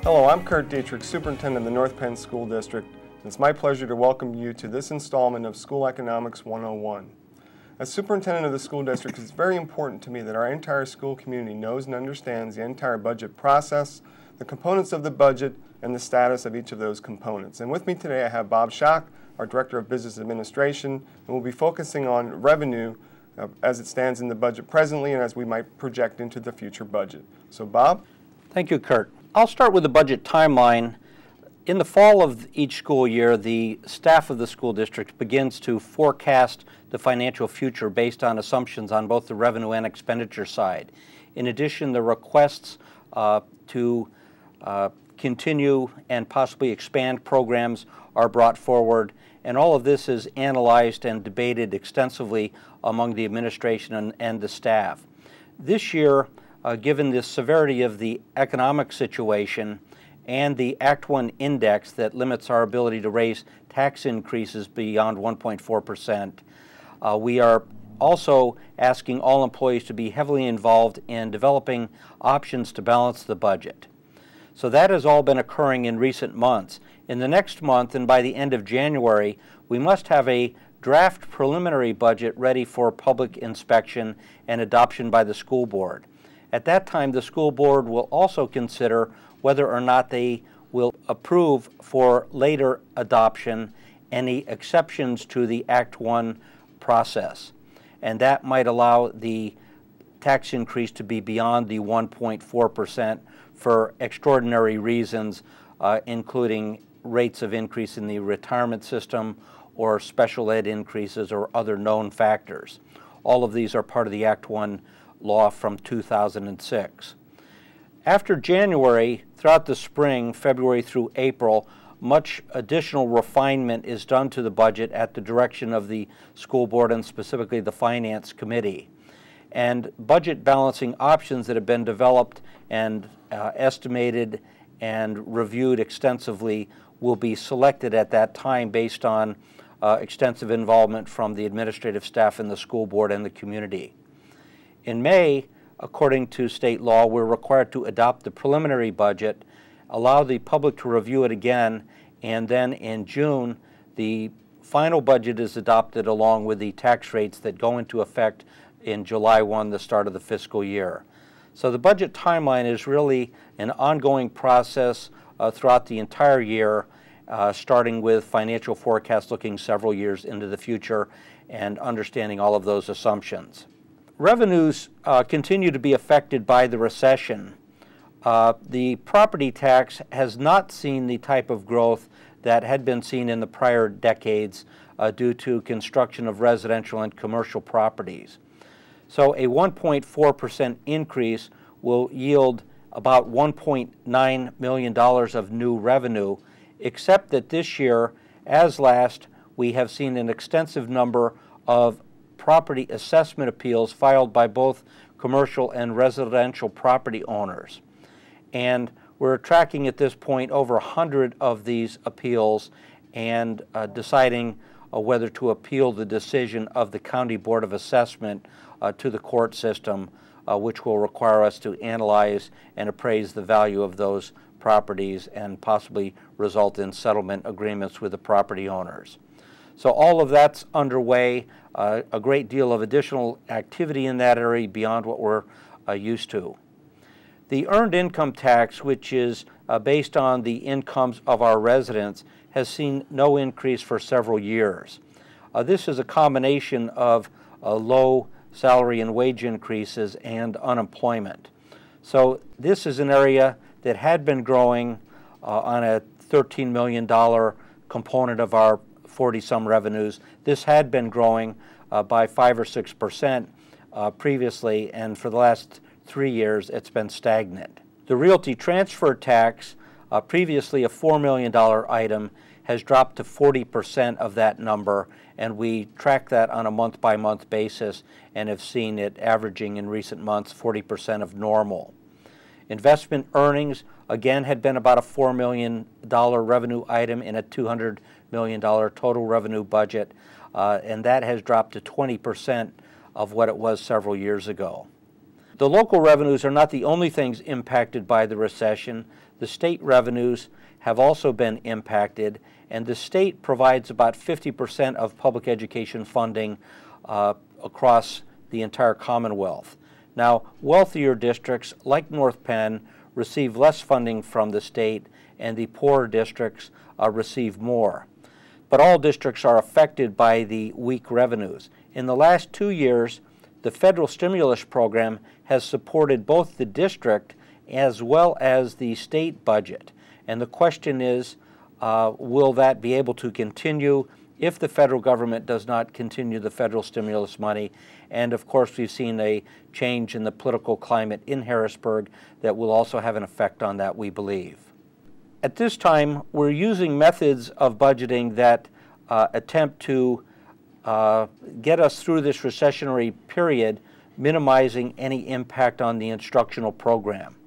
Hello, I'm Dietrich, Superintendent of the North Penn School District, and it's my pleasure to welcome you to this installment of School Economics 101. As Superintendent of the School District, it's very important to me that our entire school community knows and understands the entire budget process, the components of the budget, and the status of each of those components. And with me today I have Bob Schoch, our Director of Business Administration, and we'll be focusing on revenue as it stands in the budget presently and as we might project into the future budget. So Bob? Thank you, Kurt. I'll start with the budget timeline. In the fall of each school year, the staff of the school district begins to forecast the financial future based on assumptions on both the revenue and expenditure side. In addition, the requests to continue and possibly expand programs are brought forward, and all of this is analyzed and debated extensively among the administration and the staff. This year, given the severity of the economic situation and the Act 1 index that limits our ability to raise tax increases beyond 1.4%, we are also asking all employees to be heavily involved in developing options to balance the budget. So that has all been occurring in recent months. In the next month and by the end of January, we must have a draft preliminary budget ready for public inspection and adoption by the school board. At that time, the school board will also consider whether or not they will approve for later adoption any exceptions to the Act 1 process. And that might allow the tax increase to be beyond the 1.4% for extraordinary reasons, including rates of increase in the retirement system or special ed increases or other known factors. All of these are part of the Act 1 law from 2006. After January, throughout the spring, February through April, much additional refinement is done to the budget at the direction of the school board and specifically the Finance Committee. And budget balancing options that have been developed and estimated and reviewed extensively will be selected at that time based on extensive involvement from the administrative staff in the school board and the community. In May, according to state law, we're required to adopt the preliminary budget, allow the public to review it again, and then in June, the final budget is adopted along with the tax rates that go into effect in July 1, the start of the fiscal year. So the budget timeline is really an ongoing process throughout the entire year, starting with financial forecasts looking several years into the future and understanding all of those assumptions. Revenues continue to be affected by the recession. The property tax has not seen the type of growth that had been seen in the prior decades due to construction of residential and commercial properties. So a 1.4% increase will yield about $1.9 million of new revenue, except that this year, as last, we have seen an extensive number of property assessment appeals filed by both commercial and residential property owners. And we're tracking at this point over 100 of these appeals and deciding whether to appeal the decision of the County Board of Assessment to the court system, which will require us to analyze and appraise the value of those properties and possibly result in settlement agreements with the property owners. So all of that's underway, a great deal of additional activity in that area beyond what we're used to. The earned income tax, which is based on the incomes of our residents, has seen no increase for several years. This is a combination of low salary and wage increases and unemployment. So this is an area that had been growing on a $13 million component of our 40-some revenues. This had been growing by 5 or 6% previously, and for the last 3 years it's been stagnant. The realty transfer tax, previously a $4 million item, has dropped to 40% of that number, and we track that on a month-by-month basis and have seen it averaging in recent months 40% of normal. Investment earnings, again, had been about a $4 million revenue item in a $200 million total revenue budget, and that has dropped to 20% of what it was several years ago. The local revenues are not the only things impacted by the recession. the state revenues have also been impacted, and the state provides about 50% of public education funding across the entire Commonwealth. Now, wealthier districts like North Penn receive less funding from the state, and the poorer districts receive more. But all districts are affected by the weak revenues. In the last 2 years, the federal stimulus program has supported both the district as well as the state budget. And the question is, will that be able to continue if the federal government does not continue the federal stimulus money? And of course, we've seen a change in the political climate in Harrisburg that will also have an effect on that, we believe. At this time, we're using methods of budgeting that attempt to get us through this recessionary period, minimizing any impact on the instructional program.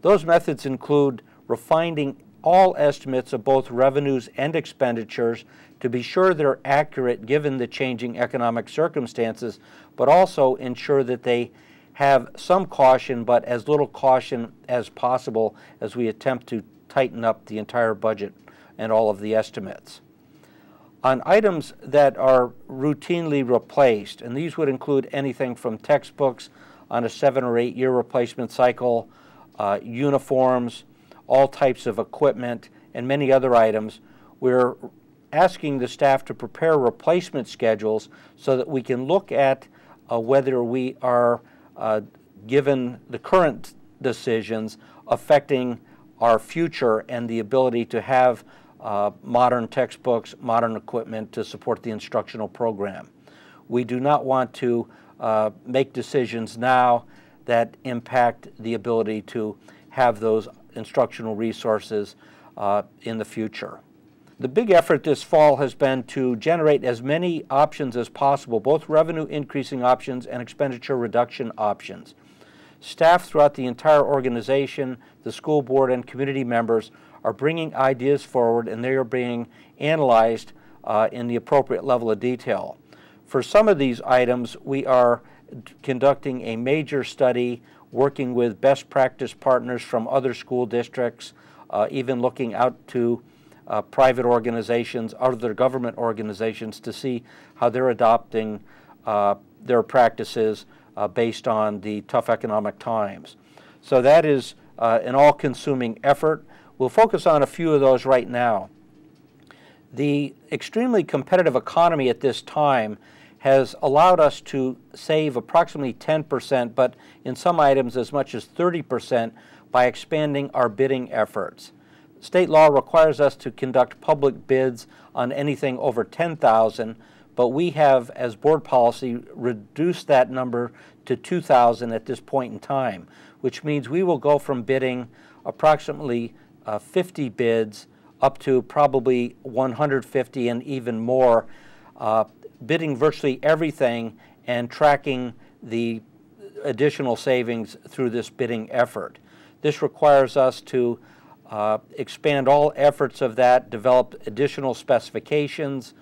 Those methods include refining all estimates of both revenues and expenditures to be sure they're accurate given the changing economic circumstances, but also ensure that they have some caution, but as little caution as possible as we attempt to tighten up the entire budget and all of the estimates. On items that are routinely replaced, and these would include anything from textbooks on a 7 or 8 year replacement cycle, uniforms, all types of equipment, and many other items, we're asking the staff to prepare replacement schedules so that we can look at whether we are, given the current decisions, affecting our future and the ability to have modern textbooks, modern equipment to support the instructional program. We do not want to make decisions now that impact the ability to have those instructional resources in the future. The big effort this fall has been to generate as many options as possible, both revenue increasing options and expenditure reduction options. Staff throughout the entire organization, the school board, and community members are bringing ideas forward, and they are being analyzed in the appropriate level of detail. For some of these items, we are conducting a major study working with best practice partners from other school districts, even looking out to private organizations, other government organizations, to see how they're adopting their practices based on the tough economic times. So that is an all-consuming effort. We'll focus on a few of those right now. The extremely competitive economy at this time has allowed us to save approximately 10%, but in some items as much as 30% by expanding our bidding efforts. State law requires us to conduct public bids on anything over $10,000, but we have, as board policy, reduced that number to $2,000 at this point in time, which means we will go from bidding approximately 50 bids up to probably 150 and even more, bidding virtually everything and tracking the additional savings through this bidding effort. This requires us to expand all efforts of that, develop additional specifications,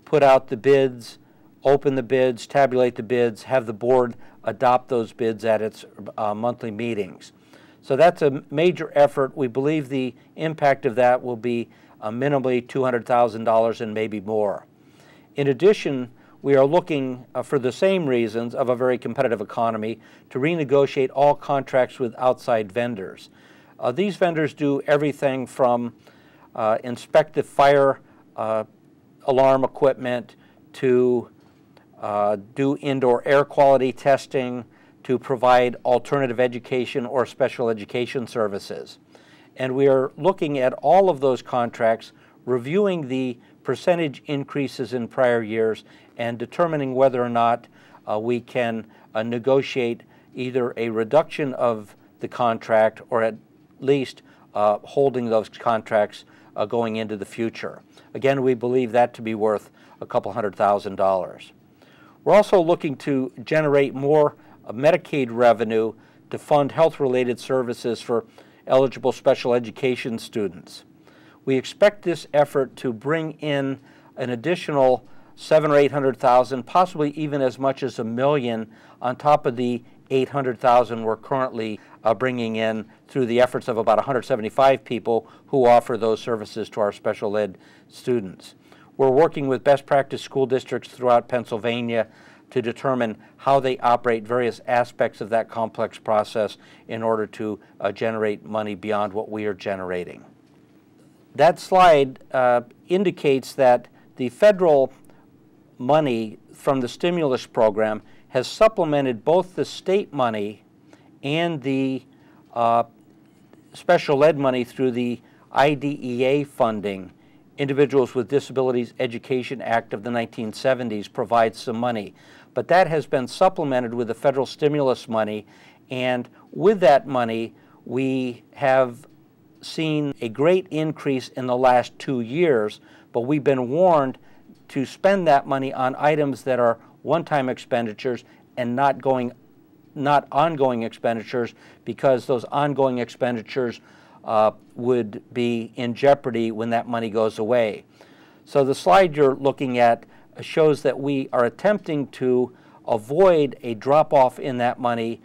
put out the bids, open the bids, tabulate the bids, have the board adopt those bids at its monthly meetings. So that's a major effort. We believe the impact of that will be minimally $200,000 and maybe more. In addition, we are looking, for the same reasons of a very competitive economy, to renegotiate all contracts with outside vendors. These vendors do everything from inspect the fire alarm equipment to do indoor air quality testing, to provide alternative education or special education services. And we are looking at all of those contracts, reviewing the percentage increases in prior years, and determining whether or not we can negotiate either a reduction of the contract or at least holding those contracts going into the future. Again, we believe that to be worth a couple $100,000. We're also looking to generate more Medicaid revenue to fund health-related services for eligible special education students. We expect this effort to bring in an additional $700,000 or $800,000, possibly even as much as $1 million on top of the $800,000 we're currently bringing in through the efforts of about 175 people who offer those services to our special ed students. We're working with best practice school districts throughout Pennsylvania to determine how they operate various aspects of that complex process in order to generate money beyond what we are generating. That slide indicates that the federal money from the stimulus program has supplemented both the state money and the special ed money through the IDEA funding. Individuals with Disabilities Education Act of the 1970s provides some money. But that has been supplemented with the federal stimulus money, and with that money we have seen a great increase in the last 2 years, but we've been warned to spend that money on items that are one-time expenditures and not ongoing expenditures, because those ongoing expenditures would be in jeopardy when that money goes away. So the slide you're looking at shows that we are attempting to avoid a drop-off in that money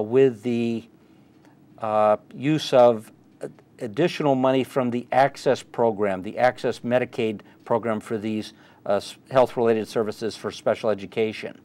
with the use of additional money from the Access program, the Access Medicaid program for these health-related services for special education.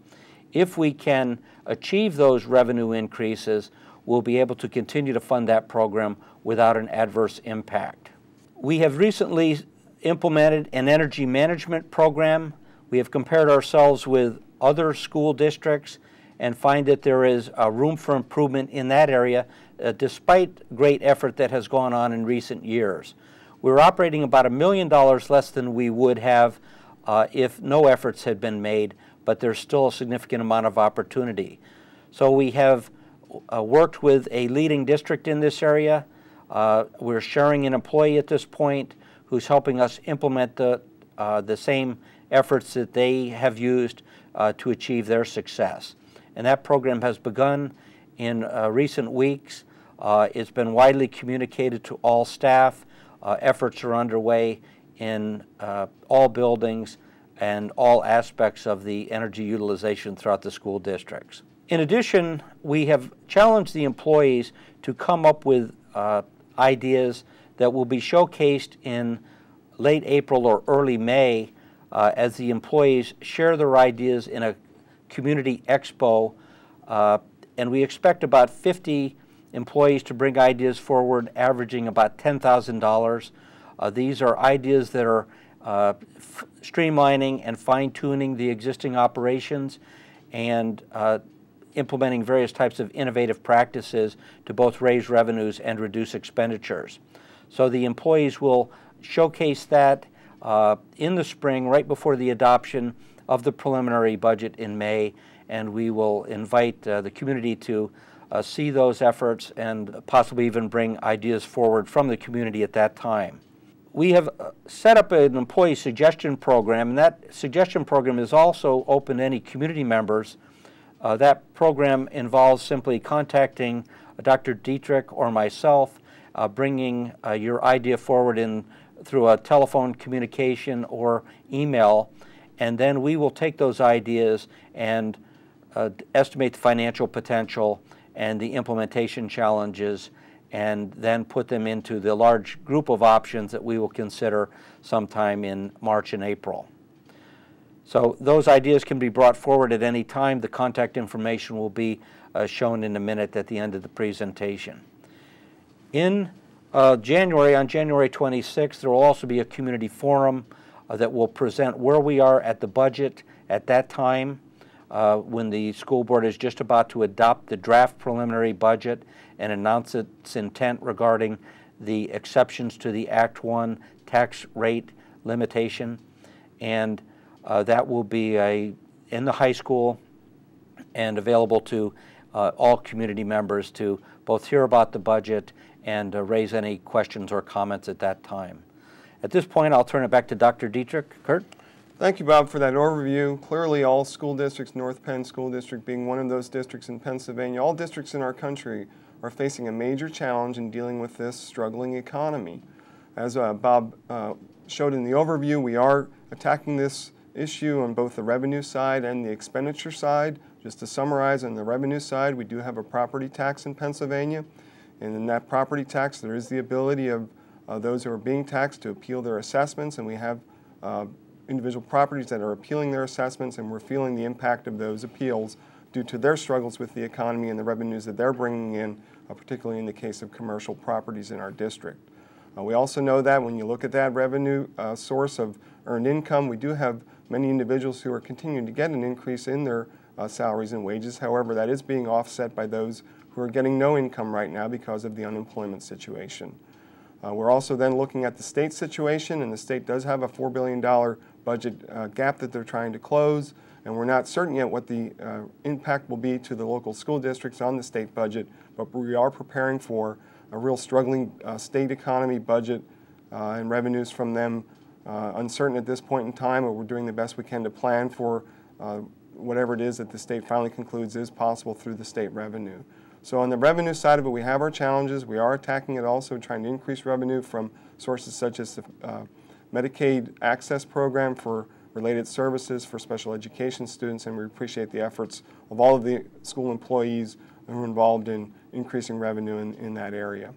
If we can achieve those revenue increases, we'll be able to continue to fund that program without an adverse impact. We have recently implemented an energy management program. We have compared ourselves with other school districts and find that there is room for improvement in that area despite great effort that has gone on in recent years. We're operating about $1 million less than we would have if no efforts had been made, but there's still a significant amount of opportunity. So we have worked with a leading district in this area. We're sharing an employee at this point who's helping us implement the same efforts that they have used to achieve their success. And that program has begun in recent weeks. It's been widely communicated to all staff. Efforts are underway in all buildings and all aspects of the energy utilization throughout the school districts. In addition, we have challenged the employees to come up with ideas that will be showcased in late April or early May as the employees share their ideas in a community expo, and we expect about 50 employees to bring ideas forward, averaging about $10,000. These are ideas that are streamlining and fine-tuning the existing operations and implementing various types of innovative practices to both raise revenues and reduce expenditures. So the employees will showcase that in the spring, right before the adoption of the preliminary budget in May, and we will invite the community to see those efforts and possibly even bring ideas forward from the community at that time. We have set up an employee suggestion program, and that suggestion program is also open to any community members. That program involves simply contacting Dr. Dietrich or myself, bringing your idea forward through a telephone communication or email, and then we will take those ideas and estimate the financial potential and the implementation challenges, and then put them into the large group of options that we will consider sometime in March and April. So those ideas can be brought forward at any time. The contact information will be shown in a minute at the end of the presentation. In January, on January 26th, there will also be a community forum that will present where we are at the budget at that time, when the school board is just about to adopt the draft preliminary budget and announce its intent regarding the exceptions to the Act 1 tax rate limitation. And that will be in the high school and available to all community members to both hear about the budget and raise any questions or comments at that time. At this point, I'll turn it back to Dr. Dietrich. Kurt? Thank you, Bob, for that overview. Clearly, all school districts, North Penn School District being one of those districts in Pennsylvania, all districts in our country are facing a major challenge in dealing with this struggling economy. As Bob showed in the overview, we are attacking this issue on both the revenue side and the expenditure side Just to summarize, on the revenue side, we do have a property tax in Pennsylvania, and in that property tax there is the ability of those who are being taxed to appeal their assessments, and we have individual properties that are appealing their assessments, and we're feeling the impact of those appeals due to their struggles with the economy and the revenues that they're bringing in, particularly in the case of commercial properties in our district. We also know that when you look at that revenue source of earned income, we do have many individuals who are continuing to get an increase in their salaries and wages. However, that is being offset by those who are getting no income right now because of the unemployment situation. We're also then looking at the state situation, and the state does have a $4 billion budget gap that they're trying to close, and we're not certain yet what the impact will be to the local school districts on the state budget, but we are preparing for a real struggling state economy, budget, and revenues from them. Uncertain at this point in time, but we're doing the best we can to plan for whatever it is that the state finally concludes is possible through the state revenue. So on the revenue side of it, we have our challenges. We are attacking it also, trying to increase revenue from sources such as the Medicaid Access Program for related services for special education students, and we appreciate the efforts of all of the school employees who are involved in increasing revenue in that area.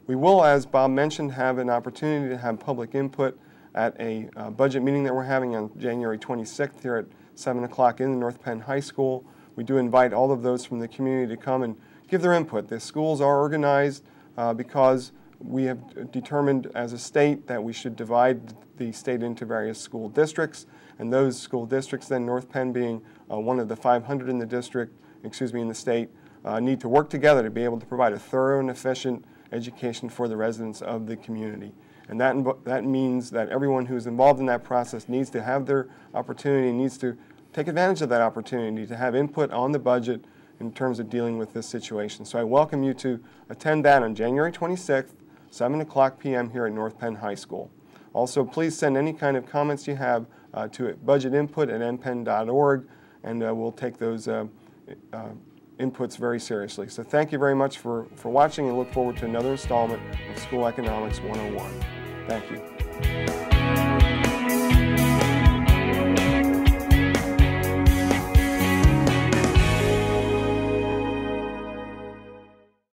We will, as Bob mentioned, have an opportunity to have public input at a budget meeting that we're having on January 26th here at 7 o'clock in the North Penn High School. We do invite all of those from the community to come and give their input. The schools are organized because we have determined as a state that we should divide the state into various school districts, and those school districts, then North Penn being one of the 500 in the district, in the state, need to work together to be able to provide a thorough and efficient education for the residents of the community. And that means that everyone who's involved in that process needs to have their opportunity, needs to take advantage of that opportunity to have input on the budget in terms of dealing with this situation. So I welcome you to attend that on January 26th, 7 o'clock p.m. here at North Penn High School. Also, please send any kind of comments you have to budgetinput@npenn.org, and we'll take those inputs very seriously. So thank you very much for watching, and look forward to another installment of School Economics 101. Thank you.